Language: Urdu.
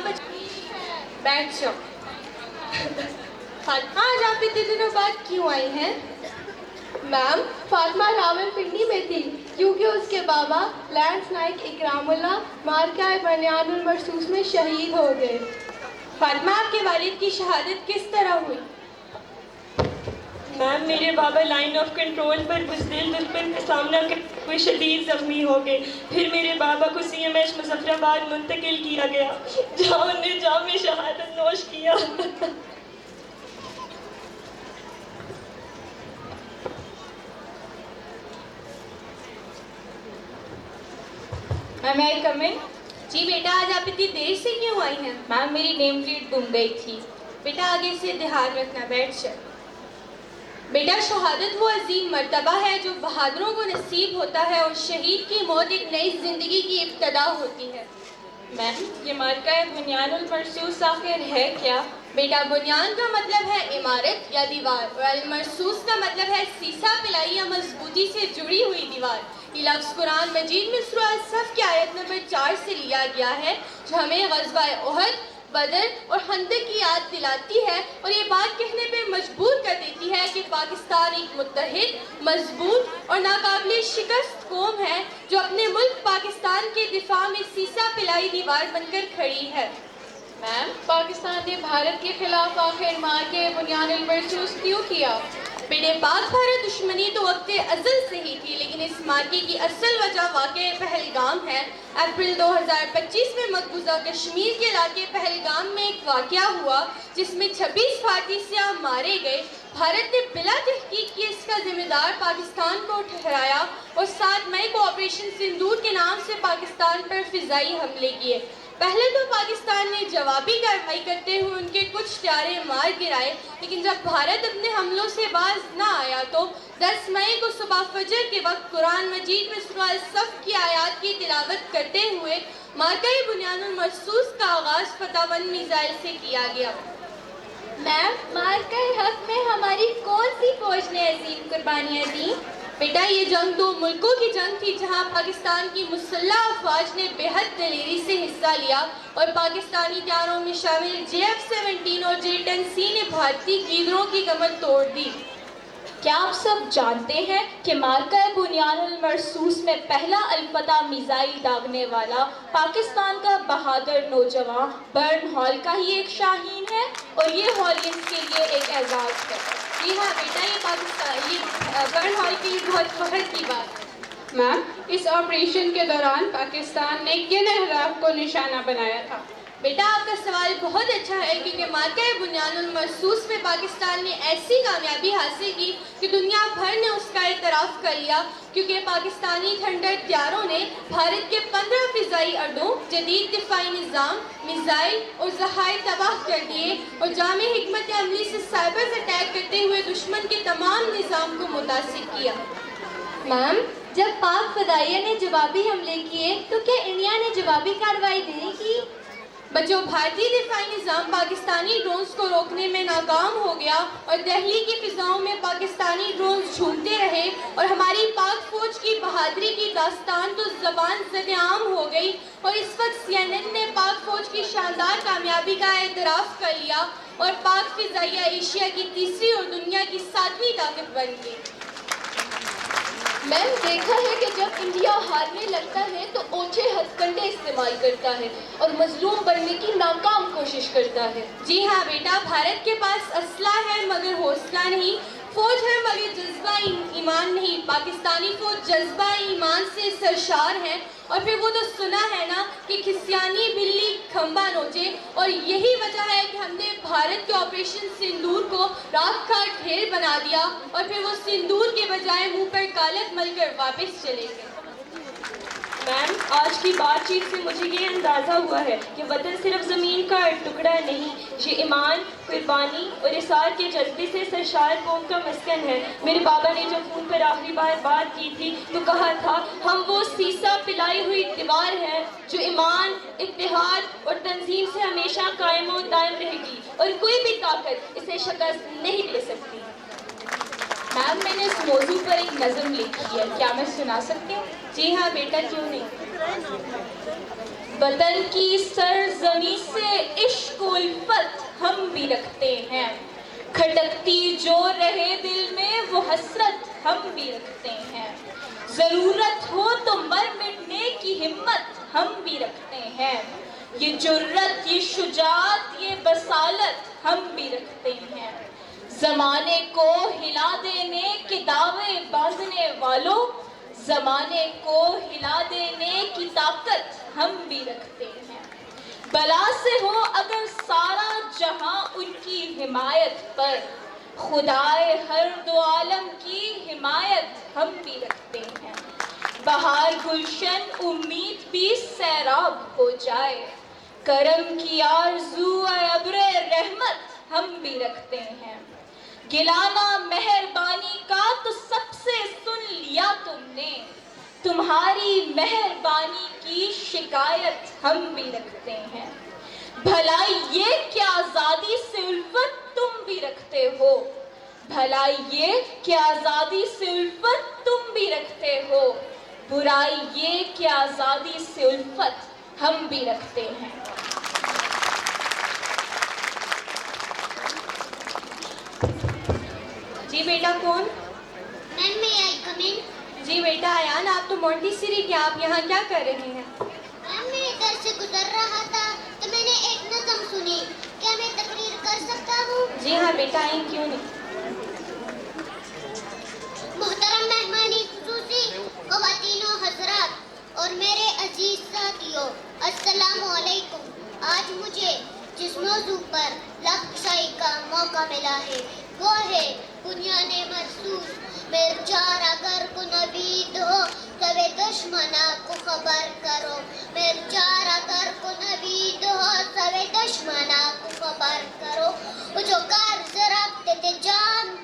بیٹھ جاؤ. فاطمہ آج آپ اتنے دنوں بعد کیوں آئی ہیں؟ میم فاطمہ راول پنڈی میں تھی کیونکہ اس کے بابا لینس نائک اکرام اللہ مارکہ بنیان المرصوص میں شہید ہو گئے. فاطمہ آپ کے والد کی شہادت کس طرح ہوئی؟ میم میرے بابا لائن آف کنٹرول پر بزدل دشمن کا سامنا کرتے ہوئے شدید زخمی ہو گئے. پھر میرے بابا کو CMH مظفرآباد منتقل کیا گیا جہاں انہوں نے جام شہادت نوش کیا. میم آئی کم ان؟ جی بیٹا آج آپ اتنی دیر سے کیوں آئی ہیں؟ میم میری نیم پلیٹ گم گئی تھی. بیٹا آگے سے دھیان رکھنا. بیٹھ جائے. بیٹا شہادت وہ عظیم مرتبہ ہے جو بہادروں کو نصیب ہوتا ہے اور شہید کی موت ایک نئی زندگی کی ابتدا ہوتی ہے. میم یہ مارکہ بنیان المرصوص آخر ہے کیا؟ بیٹا بنیان کا مطلب ہے عمارت یا دیوار اور المرصوص کا مطلب ہے سیسا پلائی یا مضبوطی سے جڑی ہوئی دیوار. یہ لفظ قرآن مجید میں سورہ الصف کی آیت نمبر 4 سے لیا گیا ہے جو ہمیں غزوہ احد، بدر اور خندق کی یاد دلاتی ہے اور یہ بات کہنے پہ مجبور کر دیتی ہے کہ پاکستان ایک متحد، مضبوط اور ناقابل شکست قوم ہے جو اپنے ملک پاکستان کے دفاع میں سیسا پلائی دیوار بن کر کھڑی ہے. میم پاکستان نے بھارت کے خلاف آخر مارکہ بنیان المرصوص کیوں کیا؟ بیٹے پاک بھارت دشمنی تو وقت ازل سے ہی تھی لیکن اس مارکے کی اصل وجہ واقع پہلگام ہے. اپریل 2025 میں مقبوضہ کشمیر کے علاقے پہلگام میں ایک واقعہ ہوا جس میں 26 بھارتی سیاح مارے گئے. بھارت نے بلا تحقیق کی اس کا ذمہ دار پاکستان کو ٹھہرایا اور 7 مئی کو آپریشن سندور کے نام سے پاکستان پر فضائی حملے کیے. پہلے تو پاکستان نے جوابی کارروائی کرتے ہوئے ان کے کچھ طیارے مار گرائے لیکن جب بھارت اپنے حملوں سے باز نہ آیا تو 10 مئی کو صبح فجر کے وقت قرآن مجید میں سورہ الصف کی آیات کی تلاوت کرتے ہوئے مارکہ بنیان المرصوص کا آغاز فتح 1 میزائل سے کیا گیا. میم مارکہ حق میں ہماری کون سی فوج نے عظیم قربانیاں دیں؟ بیٹا یہ جنگ 2 ملکوں کی جنگ تھی جہاں پاکستان کی مسلح افواج نے بے حد دلیری سے حصہ لیا اور پاکستانی طیاروں میں شامل JF-17 اور J-10C نے بھارتی گیدڑوں کی کمر توڑ دی. کیا آپ سب جانتے ہیں کہ مارکہ بنیان المرصوص میں پہلا الفتح میزائل داغنے والا پاکستان کا بہادر نوجوان برن ہال کا ہی ایک شاہین ہے اور یہ ہال اس کے لیے ایک اعزاز ہے. جی ہاں بیٹا یہ برن ہال کے لیے بہت فخر کی بات ہے. میم اس آپریشن کے دوران پاکستان نے کن اہداف کو نشانہ بنایا تھا؟ بیٹا آپ کا سوال بہت اچھا ہے کیونکہ مارکہ بنیان المرصوص میں پاکستان نے ایسی کامیابی حاصل کی کہ دنیا بھر نے اس کا اعتراف کر لیا کیونکہ پاکستانی تھنڈر طیاروں نے بھارت کے 15 فضائی اڈوں، جدید دفاعی نظام، میزائل اور ذخائر تباہ کر دیے اور جامع حکمت عملی سے سائبر اٹیک کرتے ہوئے دشمن کے تمام نظام کو متاثر کیا. میم جب پاک فضائیہ نے جوابی حملے کیے تو کیا انڈیا نے جوابی کارروائی نہیں کی؟ بچوں بھارتی دفاعی نظام پاکستانی ڈرونز کو روکنے میں ناکام ہو گیا اور دہلی کی فضاؤں میں پاکستانی ڈرونز جھومتے رہے اور ہماری پاک فوج کی بہادری کی داستان تو زبان زد عام ہو گئی اور اس وقت CNN نے پاک فوج کی شاندار کامیابی کا اعتراف کر لیا اور پاک فضائیہ ایشیا کی تیسری اور دنیا کی 7ویں طاقت بن گئی. میم دیکھا ہے کہ جب انڈیا ہارنے لگتا ہے تو اونچے ہتھ کنڈے استعمال کرتا ہے اور مظلوم بننے کی ناکام کوشش کرتا ہے. جی ہاں بیٹا بھارت کے پاس اسلحہ ہے مگر حوصلہ نہیں، فوج ہے مگر جذبہ ایمان نہیں. پاکستانی فوج جذبہ ایمان سے سرشار ہے اور پھر وہ تو سنا ہے نا کہ کھسیانی بلی کھمبا نوچے اور یہی وجہ ہے کہ ہم نے بھارت کے آپریشن سندور کو راکھ کا ڈھیر بنا دیا اور پھر وہ سندور کے بجائے منہ پر کالک مل کر واپس چلے گئے. میم آج کی بات چیت سے مجھے یہ اندازہ ہوا ہے کہ وطن صرف زمین کا ٹکڑا نہیں، یہ ایمان، قربانی اور اثار کے جذبے سے سرشار قوم کا مسکن ہے. میرے بابا نے جب فون پر آخری بار بات کی تھی تو کہا تھا ہم وہ سیسا پلائی ہوئی دیوار ہے جو ایمان، اتحاد اور تنظیم سے ہمیشہ قائم و دائم رہے گی اور کوئی بھی طاقت اسے شکست نہیں دے سکتی. میم میں نے اس موضوع پر ایک نظم لکھی ہے، کیا میں سنا سکتی ہوں؟ جی ہاں بیٹا، کیوں نہیں. وطن کی سرزمین سے عشق و الفت ہم بھی رکھتے ہیں، کھٹکتی جو رہے دل میں وہ حسرت ہم بھی رکھتے ہیں، ضرورت ہو تو مر مٹنے کی ہمت ہم بھی رکھتے ہیں، یہ جرت، یہ شجاعت، یہ بصالت ہم بھی رکھتے ہیں، زمانے کو ہلا دینے کے دعوے باندھنے والوں، زمانے کو ہلا دینے کی طاقت ہم بھی رکھتے ہیں، بلا سے ہو اگر سارا جہاں ان کی حمایت پر، خدائے ہر دو عالم کی حمایت ہم بھی رکھتے ہیں، بہار گلشن امید بھی سیراب ہو جائے، کرم کی آرزو اے ابر رحمت ہم بھی رکھتے ہیں، گلانا مہربانی کا تو سب سے سن لیا تم نے، تمہاری مہربانی کی شکایت ہم بھی رکھتے ہیں، بھلا یہ کہ آزادی سے الفت تم بھی رکھتے ہو، بھلا یہ کہ آزادی سے الفت تم بھی رکھتے ہو، برائی یہ کہ آزادی سے الفت ہم بھی رکھتے ہیں۔ جی بیٹا، کون؟ میم may I come in؟ جی بیٹا ایان، آپ تو مونٹیسری کے، آپ یہاں کیا کر رہے ہیں؟ میم میں ادھر سے گزر رہا تھا تو میں نے ایک نظم سنی، کیا میں تقریر کر سکتا ہوں؟ جی ہاں بیٹا، آئیں، کیوں نہیں. محترم مہمانی خصوصی، خواتین و حضرات اور میرے عزیز ساتھیوں، السلام علیکم۔ آج مجھے جس موضوع پر لفظ شائی کا موقع ملا ہے وہ ہے بنیان مرصوص، مرچار اگر کو نوید ہو سوے دشمنا کو خبر کرو، مرچار اگر کو نوید ہو سوے دشمنا کو خبر کرو، وہ جو قرض رکھتے تھے جان